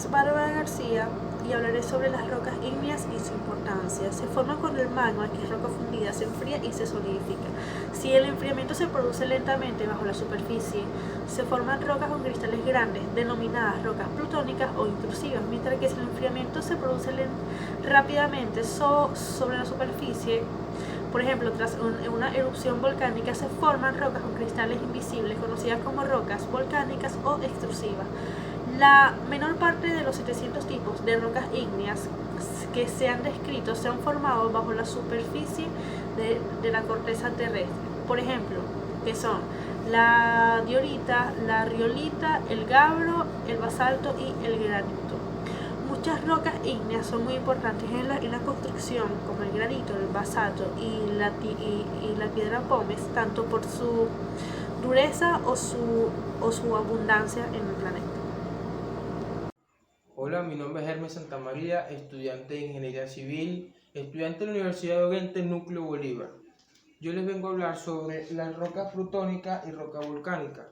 es Bárbara García y hablaré sobre las rocas ígneas y su importancia. Se forman cuando el magma, que es roca fundida, se enfría y se solidifica. Si el enfriamiento se produce lentamente bajo la superficie, se forman rocas con cristales grandes, denominadas rocas plutónicas o intrusivas, mientras que si el enfriamiento se produce rápidamente sobre la superficie, por ejemplo, tras una erupción volcánica, se forman rocas con cristales invisibles, conocidas como rocas volcánicas o extrusivas. La menor parte de los 700 tipos de rocas ígneas que se han descrito se han formado bajo la superficie de la corteza terrestre. Por ejemplo, que son la diorita, la riolita, el gabbro, el basalto y el granito. Muchas rocas ígneas son muy importantes en la construcción, como el granito, el basalto y la piedra pómez, tanto por su dureza o su abundancia en el planeta. Hola, mi nombre es Hermes Santamaría, estudiante de Ingeniería Civil, estudiante de la Universidad de Oriente, Núcleo Bolívar. Yo les vengo a hablar sobre las rocas plutónicas y roca volcánica.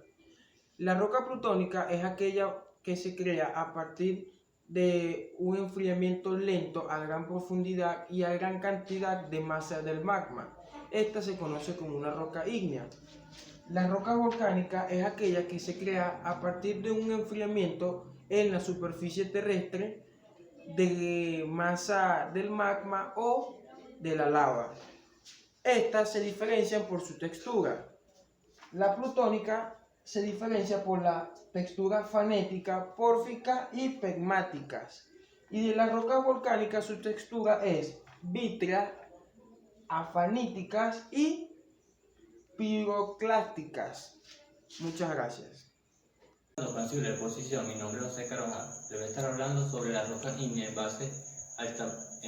La roca plutónica es aquella que se crea a partir de un enfriamiento lento a gran profundidad y a gran cantidad de masa del magma. Esta se conoce como una roca ígnea. La roca volcánica es aquella que se crea a partir de un enfriamiento en la superficie terrestre de masa del magma o de la lava. Estas se diferencian por su textura. La plutónica se diferencia por la textura fanética, pórfica y pegmáticas. Y de la roca volcánica su textura es vítrea, afaníticas y piroclásticas. Muchas gracias. Sensible de posición, mi nombre es José Carvajal. Le voy a estar hablando sobre las rocas ígneas en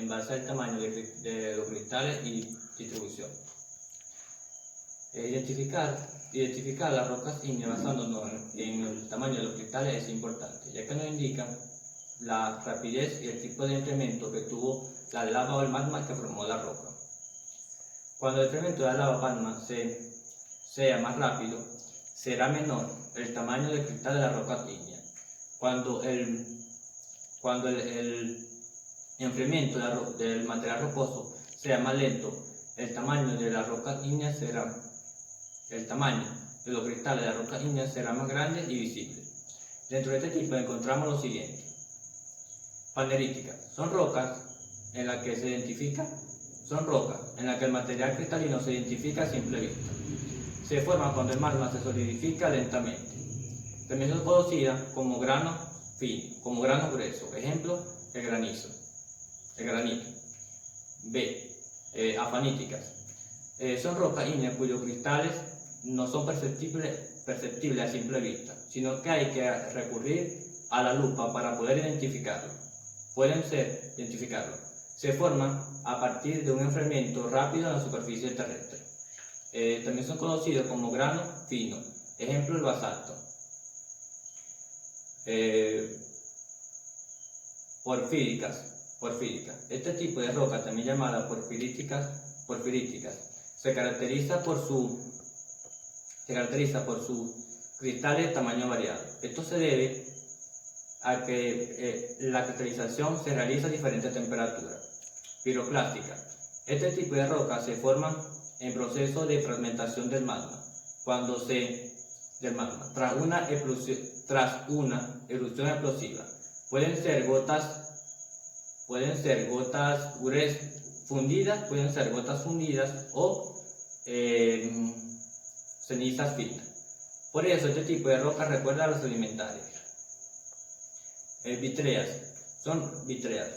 base al tamaño de los cristales y distribución. Identificar las rocas ígneas basándonos en el tamaño de los cristales es importante, ya que nos indican la rapidez y el tipo de enfriamiento que tuvo la lava o el magma que formó la roca. Cuando el enfriamiento de la lava o magma sea más rápido, será menor el tamaño del cristal de la roca ígnea. Cuando el enfriamiento del material rocoso sea más lento, el tamaño de la roca ígnea el tamaño de los cristales de la roca ígnea será más grande y visible. Dentro de este tipo encontramos lo siguiente. Faneríticas. Son rocas en las que el material cristalino se identifica a simple vista. Se forman cuando el magma se solidifica lentamente. También son conocidas como grano fino, como grano grueso. Ejemplo, el granito. B. Afaníticas. Son rocas ígneas cuyos cristales no son perceptibles a simple vista, sino que hay que recurrir a la lupa para poder identificarlo. Se forman a partir de un enfriamiento rápido en la superficie terrestre. También son conocidos como grano fino. Ejemplo, el basalto. Porfíricas. Este tipo de roca, también llamada porfiríticas, se caracteriza por sus cristales de tamaño variado. Esto se debe a que la cristalización se realiza a diferentes temperaturas. Piroclástica. Este tipo de rocas se forman en proceso de fragmentación del magma, tras una erupción explosiva. Pueden ser gotas fundidas o cenizas finas. Por eso este tipo de rocas recuerda a las sedimentarias. Son vítreas.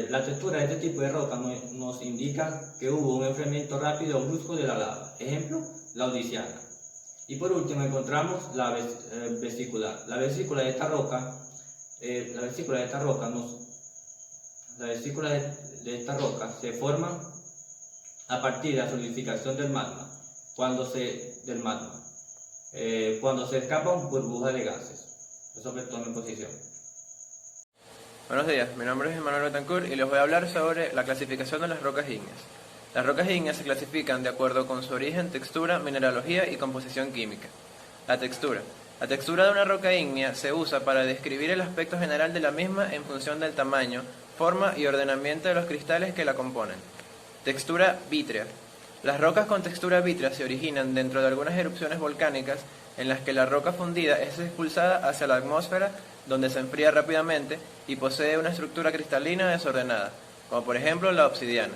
La textura de este tipo de roca nos indica que hubo un enfriamiento rápido o brusco de la lava. Ejemplo, la odisiana. Y por último encontramos la vesicular. La vesícula de esta roca se forma a partir de la solidificación del magma, cuando se escapan burbujas de gases. Eso es toda mi posición. Buenos días, mi nombre es Emmanuel Betancourt y les voy a hablar sobre la clasificación de las rocas ígneas. Las rocas ígneas se clasifican de acuerdo con su origen, textura, mineralogía y composición química. La textura. La textura de una roca ígnea se usa para describir el aspecto general de la misma en función del tamaño, forma y ordenamiento de los cristales que la componen. Textura vítrea. Las rocas con textura vítrea se originan dentro de algunas erupciones volcánicas en las que la roca fundida es expulsada hacia la atmósfera, donde se enfría rápidamente y posee una estructura cristalina desordenada, como por ejemplo la obsidiana.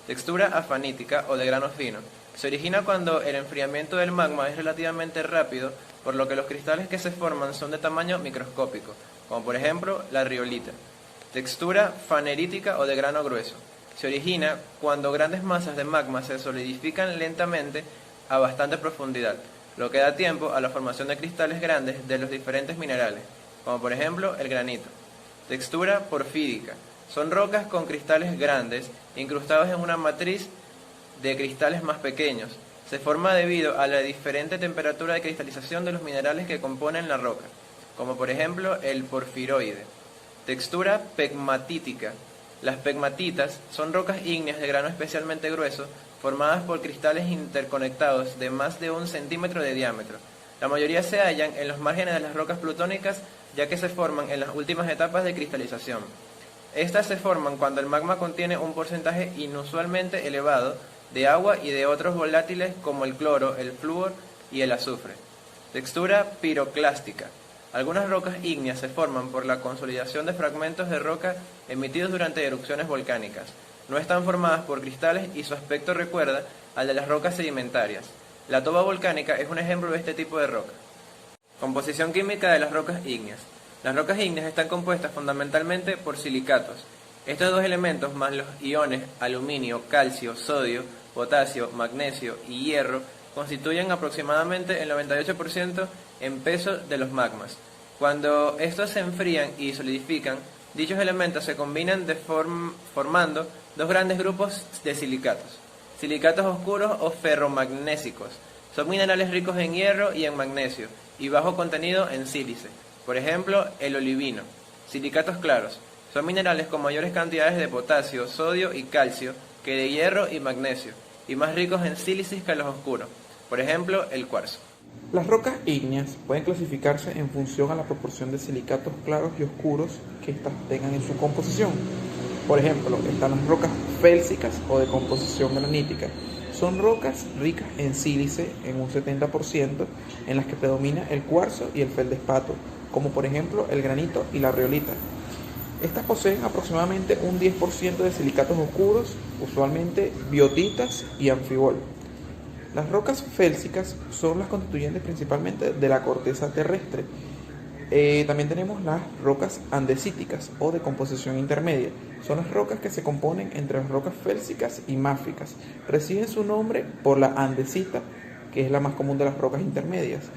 Textura afanítica o de grano fino. Se origina cuando el enfriamiento del magma es relativamente rápido, por lo que los cristales que se forman son de tamaño microscópico, como por ejemplo la riolita. Textura fanerítica o de grano grueso. Se origina cuando grandes masas de magma se solidifican lentamente a bastante profundidad, lo que da tiempo a la formación de cristales grandes de los diferentes minerales, como por ejemplo el granito. Textura porfírica. Son rocas con cristales grandes, incrustados en una matriz de cristales más pequeños. Se forma debido a la diferente temperatura de cristalización de los minerales que componen la roca, como por ejemplo el porfiroide. Textura pegmatítica. Las pegmatitas son rocas ígneas de grano especialmente grueso, formadas por cristales interconectados de más de 1 centímetro de diámetro. La mayoría se hallan en los márgenes de las rocas plutónicas, ya que se forman en las últimas etapas de cristalización. Estas se forman cuando el magma contiene un porcentaje inusualmente elevado de agua y de otros volátiles como el cloro, el flúor y el azufre. Textura piroclástica. Algunas rocas ígneas se forman por la consolidación de fragmentos de roca emitidos durante erupciones volcánicas. No están formadas por cristales y su aspecto recuerda al de las rocas sedimentarias. La toba volcánica es un ejemplo de este tipo de roca. Composición química de las rocas ígneas. Las rocas ígneas están compuestas fundamentalmente por silicatos. Estos dos elementos, más los iones aluminio, calcio, sodio, potasio, magnesio y hierro, constituyen aproximadamente el 98% en peso de los magmas. Cuando estos se enfrían y solidifican, dichos elementos se combinan formando dos grandes grupos de silicatos. Silicatos oscuros o ferromagnésicos. Son minerales ricos en hierro y en magnesio, y bajo contenido en sílice. Por ejemplo, el olivino. Silicatos claros. Son minerales con mayores cantidades de potasio, sodio y calcio que de hierro y magnesio, y más ricos en sílices que los oscuros. Por ejemplo, el cuarzo. Las rocas ígneas pueden clasificarse en función a la proporción de silicatos claros y oscuros que éstas tengan en su composición. Por ejemplo, están las rocas félsicas o de composición granítica. Son rocas ricas en sílice en un 70%, en las que predomina el cuarzo y el feldespato, como por ejemplo el granito y la riolita. Estas poseen aproximadamente un 10% de silicatos oscuros, usualmente biotitas y anfibol. Las rocas félsicas son las constituyentes principalmente de la corteza terrestre. También tenemos las rocas andesíticas o de composición intermedia. Son las rocas que se componen entre las rocas félsicas y máficas. Reciben su nombre por la andesita, que es la más común de las rocas intermedias.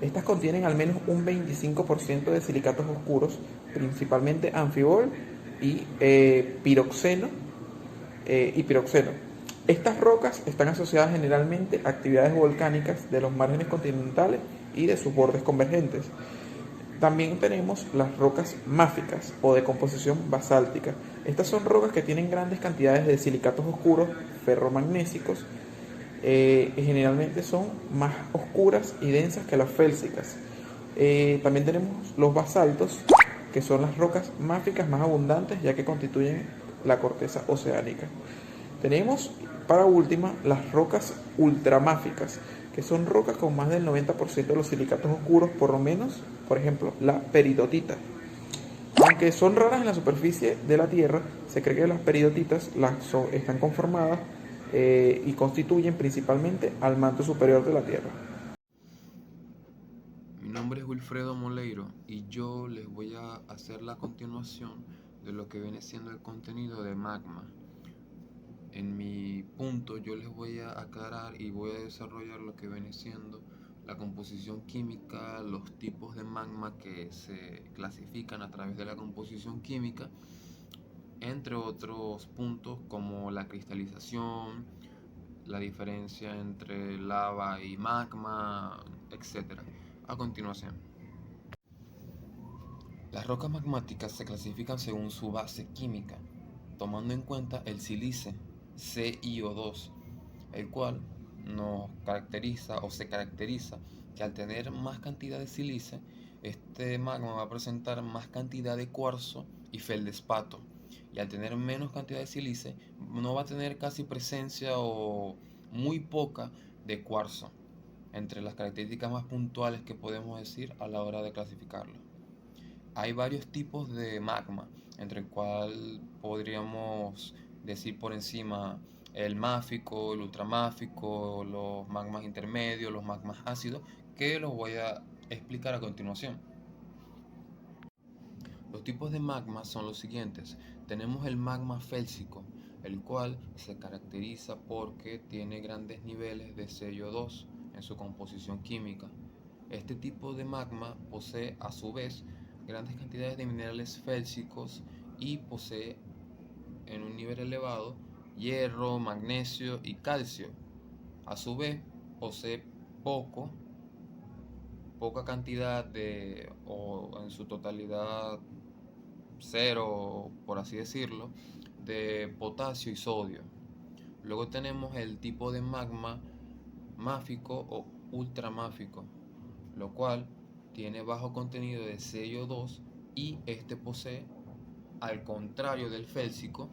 Estas contienen al menos un 25% de silicatos oscuros, principalmente anfibol y piroxeno. Estas rocas están asociadas generalmente a actividades volcánicas de los márgenes continentales y de sus bordes convergentes. También tenemos las rocas máficas o de composición basáltica. Estas son rocas que tienen grandes cantidades de silicatos oscuros ferromagnésicos. Generalmente son más oscuras y densas que las félsicas. También tenemos los basaltos, que son las rocas máficas más abundantes, ya que constituyen la corteza oceánica. Tenemos, para última, las rocas ultramáficas, que son rocas con más del 90% de los silicatos oscuros, por lo menos, por ejemplo, la peridotita. Aunque son raras en la superficie de la Tierra, se cree que las peridotitas están conformadas y constituyen principalmente al manto superior de la Tierra. Mi nombre es Wilfredo Moleiro y yo les voy a hacer la continuación de lo que viene siendo el contenido de magma. En mi punto yo les voy a aclarar y voy a desarrollar lo que viene siendo la composición química, los tipos de magma que se clasifican a través de la composición química, entre otros puntos como la cristalización, la diferencia entre lava y magma, etc. A continuación, las rocas magmáticas se clasifican según su base química, tomando en cuenta el sílice CiO2, el cual nos caracteriza o se caracteriza que al tener más cantidad de sílice, este magma va a presentar más cantidad de cuarzo y feldespato. Y al tener menos cantidad de sílice, no va a tener casi presencia o muy poca de cuarzo, entre las características más puntuales que podemos decir a la hora de clasificarlo. Hay varios tipos de magma, entre el cual podríamos decir por encima el máfico, el ultramáfico, los magmas intermedios, los magmas ácidos, que los voy a explicar a continuación. Los tipos de magma son los siguientes. Tenemos el magma félsico, el cual se caracteriza porque tiene grandes niveles de CO2 en su composición química. Este tipo de magma posee a su vez grandes cantidades de minerales félsicos y posee en un nivel elevado hierro, magnesio y calcio. A su vez posee poca cantidad o en su totalidad cero, por así decirlo, de potasio y sodio. Luego tenemos el tipo de magma máfico o ultramáfico, lo cual tiene bajo contenido de CO2 y este posee, al contrario del félsico,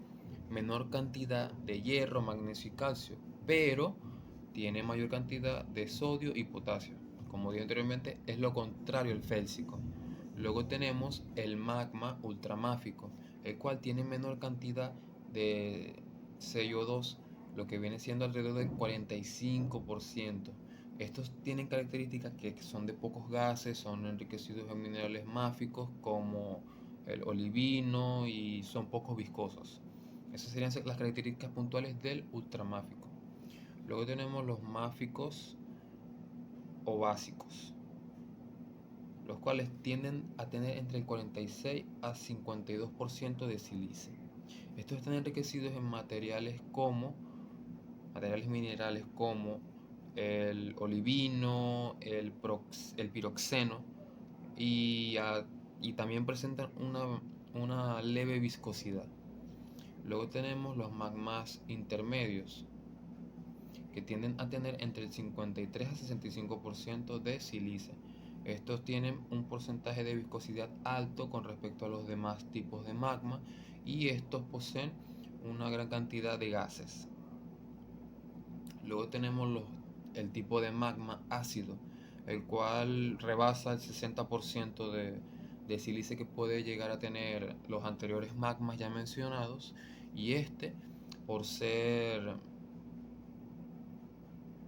menor cantidad de hierro, magnesio y calcio, pero tiene mayor cantidad de sodio y potasio. Como dije anteriormente, es lo contrario al félsico. Luego tenemos el magma ultramáfico, el cual tiene menor cantidad de CO2, lo que viene siendo alrededor del 45%. Estos tienen características que son de pocos gases, son enriquecidos en minerales máficos como el olivino y son poco viscosos. Esas serían las características puntuales del ultramáfico. Luego tenemos los máficos o básicos, los cuales tienden a tener entre el 46 a 52% de sílice. Estos están enriquecidos en materiales minerales como el olivino, el piroxeno y también presentan una leve viscosidad. Luego tenemos los magmas intermedios, que tienden a tener entre el 53 a 65% de sílice. Estos tienen un porcentaje de viscosidad alto con respecto a los demás tipos de magma y estos poseen una gran cantidad de gases. Luego tenemos el tipo de magma ácido, el cual rebasa el 60% de sílice que puede llegar a tener los anteriores magmas ya mencionados, y por ser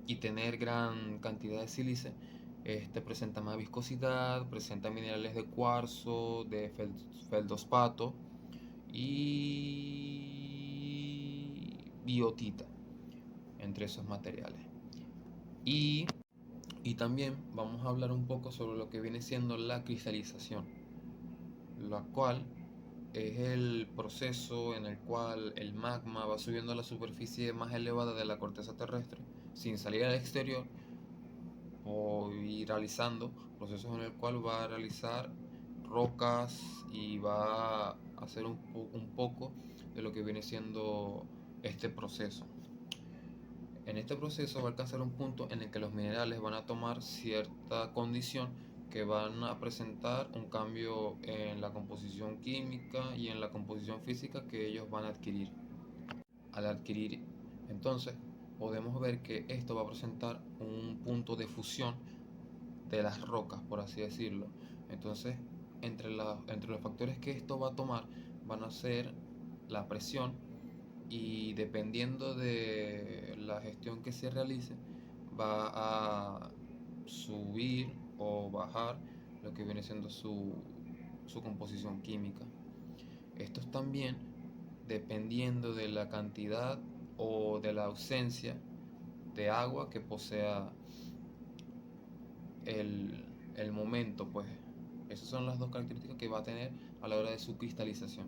y tener gran cantidad de sílice, presenta más viscosidad, presenta minerales de cuarzo, de feldespato y biotita entre esos materiales. Y también vamos a hablar un poco sobre lo que viene siendo la cristalización, la cual es el proceso en el cual el magma va subiendo a la superficie más elevada de la corteza terrestre sin salir al exterior y realizando procesos en el cual va a realizar rocas y va a hacer un poco de lo que viene siendo este proceso. En este proceso va a alcanzar un punto en el que los minerales van a tomar cierta condición que van a presentar un cambio en la composición química y en la composición física que ellos van a adquirir. Al adquirir, entonces, podemos ver que esto va a presentar un punto de fusión de las rocas, por así decirlo. Entonces, entre los factores que esto va a tomar van a ser la presión, y dependiendo de la gestión que se realice va a subir o bajar lo que viene siendo su composición química. Estos también, dependiendo de la cantidad o de la ausencia de agua que posea el momento, pues esas son las dos características que va a tener a la hora de su cristalización.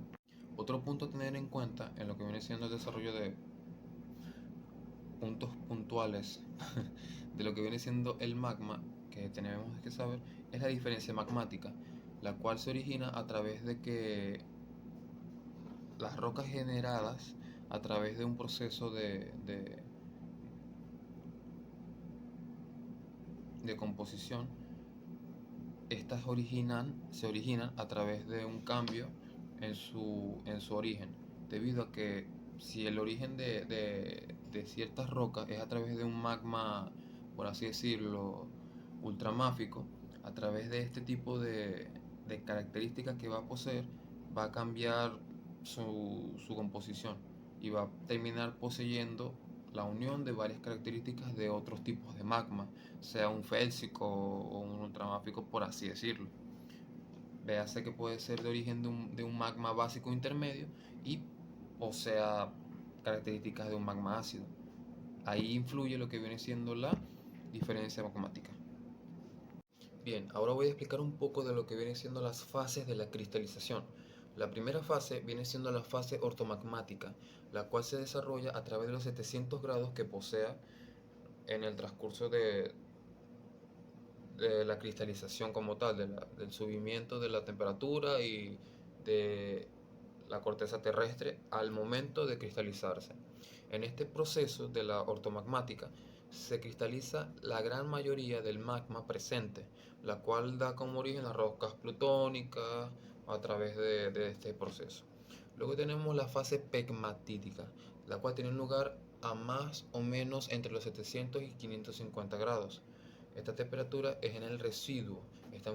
Otro punto a tener en cuenta en lo que viene siendo el desarrollo de puntos puntuales de lo que viene siendo el magma, que tenemos que saber, es la diferencia magmática, la cual se origina a través de que las rocas generadas a través de un proceso de de composición, estas se originan a través de un cambio en su origen, debido a que si el origen de ciertas rocas es a través de un magma, por así decirlo, ultramáfico, a través de este tipo de características que va a poseer, va a cambiar su composición y va a terminar poseyendo la unión de varias características de otros tipos de magma, sea un félsico o un ultramáfico, por así decirlo. Véase que puede ser de origen de un magma básico intermedio y posea características de un magma ácido. Ahí influye lo que viene siendo la diferencia magmática. Bien, ahora voy a explicar un poco de lo que vienen siendo las fases de la cristalización. La primera fase viene siendo la fase ortomagmática, la cual se desarrolla a través de los 700 grados que posea en el transcurso de la cristalización como tal, del subimiento de la temperatura y de la corteza terrestre al momento de cristalizarse. En este proceso de la ortomagmática se cristaliza la gran mayoría del magma presente, la cual da como origen las rocas plutónicas a través de este proceso. Luego tenemos la fase pegmatítica, la cual tiene lugar a más o menos entre los 700 y 550 grados. Esta temperatura es en el residuo, está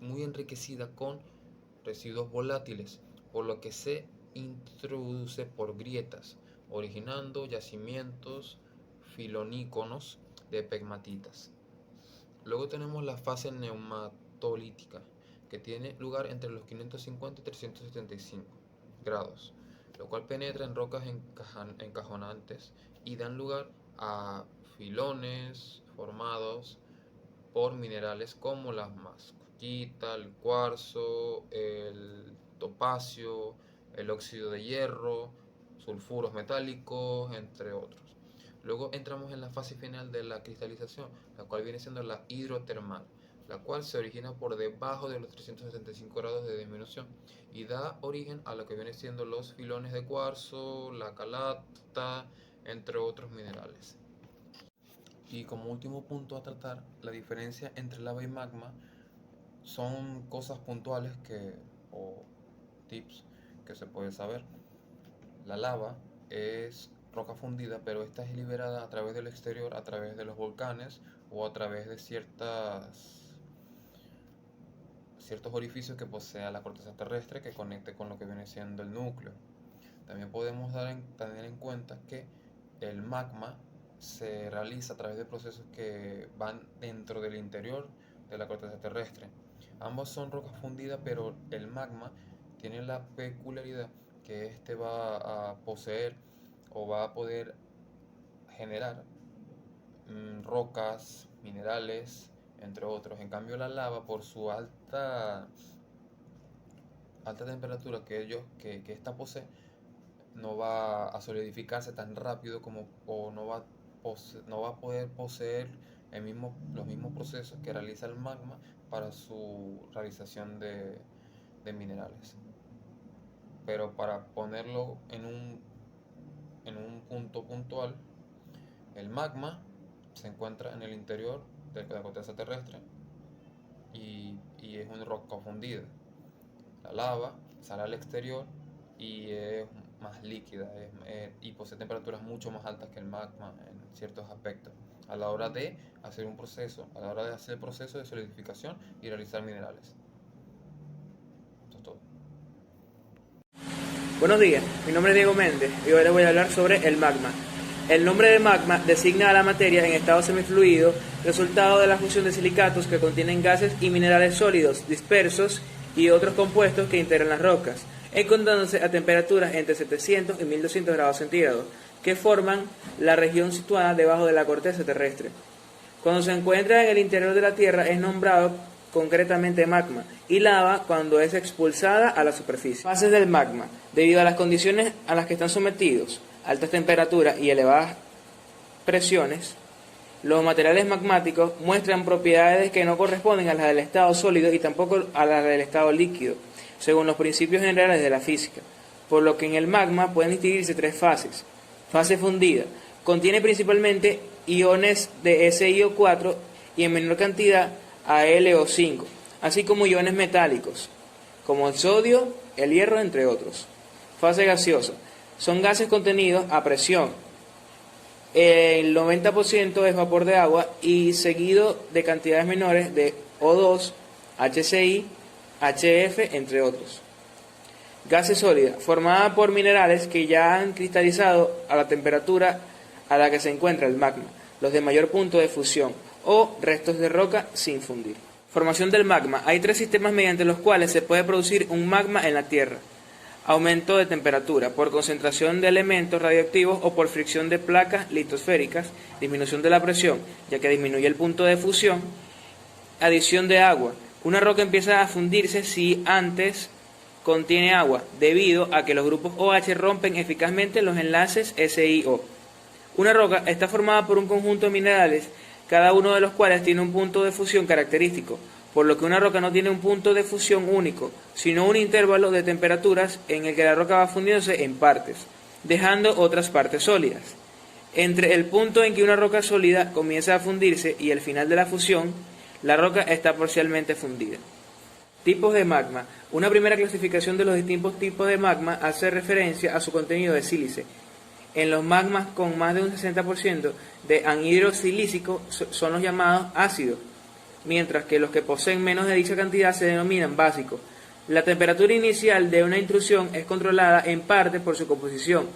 muy enriquecida con residuos volátiles, por lo que se introduce por grietas, originando yacimientos filoníconos de pegmatitas. Luego tenemos la fase neumatolítica, que tiene lugar entre los 550 y 375 grados, lo cual penetra en rocas encajonantes y dan lugar a filones formados por minerales como la mascotita, el cuarzo, el topacio, el óxido de hierro, sulfuros metálicos, entre otros. Luego entramos en la fase final de la cristalización, la cual viene siendo la hidrotermal, la cual se origina por debajo de los 375 grados de disminución y da origen a lo que viene siendo los filones de cuarzo, la calata, entre otros minerales. Y como último punto a tratar, la diferencia entre lava y magma son cosas puntuales o tips que se puede saber. La lava es roca fundida, pero esta es liberada a través del exterior, a través de los volcanes o a través de ciertos orificios que posea la corteza terrestre que conecte con lo que viene siendo el núcleo. También podemos tener en cuenta que el magma se realiza a través de procesos que van dentro del interior de la corteza terrestre. Ambos son rocas fundidas, pero el magma tiene la peculiaridad que este va a poseer o va a poder generar rocas, minerales, entre otros. En cambio, la lava, por su alta temperatura que esta posee, no va a solidificarse tan rápido o no va a poder poseer los mismos procesos que realiza el magma para su realización de minerales. Pero para ponerlo en un punto puntual, el magma se encuentra en el interior de la corteza terrestre y es una roca fundida. La lava sale al exterior y es más líquida y posee temperaturas mucho más altas que el magma en ciertos aspectos a la hora de hacer el proceso de solidificación y realizar minerales. Eso es todo. Buenos días, mi nombre es Diego Méndez y hoy les voy a hablar sobre el magma. El nombre de magma designa a la materia en estado semifluido, resultado de la fusión de silicatos que contienen gases y minerales sólidos, dispersos y otros compuestos que integran las rocas, encontrándose a temperaturas entre 700 y 1200 grados centígrados, que forman la región situada debajo de la corteza terrestre. Cuando se encuentra en el interior de la Tierra es nombrado concretamente magma, y lava cuando es expulsada a la superficie. Fases del magma. Debido a las condiciones a las que están sometidos, altas temperaturas y elevadas presiones, los materiales magmáticos muestran propiedades que no corresponden a las del estado sólido y tampoco a las del estado líquido, según los principios generales de la física, por lo que en el magma pueden distinguirse tres fases. Fase fundida. Contiene principalmente iones de SiO4 y en menor cantidad a LO5, así como iones metálicos, como el sodio, el hierro, entre otros. Fase gaseosa. Son gases contenidos a presión. El 90% es vapor de agua y seguido de cantidades menores de O2, HCl, HF, entre otros. Gases sólida, formada por minerales que ya han cristalizado a la temperatura a la que se encuentra el magma, los de mayor punto de fusión, o restos de roca sin fundir. Formación del magma. Hay 3 sistemas mediante los cuales se puede producir un magma en la Tierra. Aumento de temperatura, por concentración de elementos radioactivos o por fricción de placas litosféricas, disminución de la presión, ya que disminuye el punto de fusión, adición de agua. Una roca empieza a fundirse si antes contiene agua, debido a que los grupos OH rompen eficazmente los enlaces SiO. Una roca está formada por un conjunto de minerales, cada uno de los cuales tiene un punto de fusión característico, por lo que una roca no tiene un punto de fusión único, sino un intervalo de temperaturas en el que la roca va fundiéndose en partes, dejando otras partes sólidas. Entre el punto en que una roca sólida comienza a fundirse y el final de la fusión, la roca está parcialmente fundida. Tipos de magma. Una primera clasificación de los distintos tipos de magma hace referencia a su contenido de sílice. En los magmas con más de un 60% de anhidro silícico son los llamados ácidos, mientras que los que poseen menos de dicha cantidad se denominan básicos. La temperatura inicial de una intrusión es controlada en parte por su composición.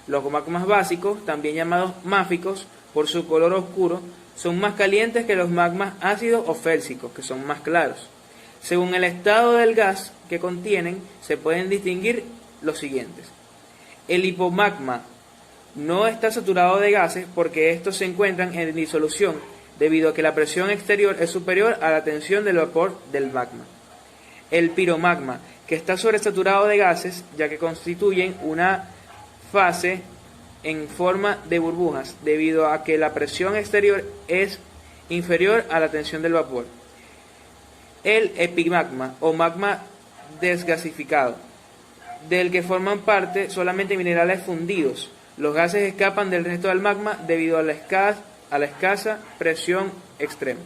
Los magmas básicos, también llamados máficos por su color oscuro, son más calientes que los magmas ácidos o félsicos, que son más claros. Según el estado del gas que contienen, se pueden distinguir los siguientes. El hipomagma no está saturado de gases porque estos se encuentran en disolución, debido a que la presión exterior es superior a la tensión del vapor del magma. El piromagma, que está sobresaturado de gases, ya que constituyen una fase en forma de burbujas, debido a que la presión exterior es inferior a la tensión del vapor. El epimagma, o magma desgasificado, del que forman parte solamente minerales fundidos. Los gases escapan del resto del magma debido a la escasa presión extrema.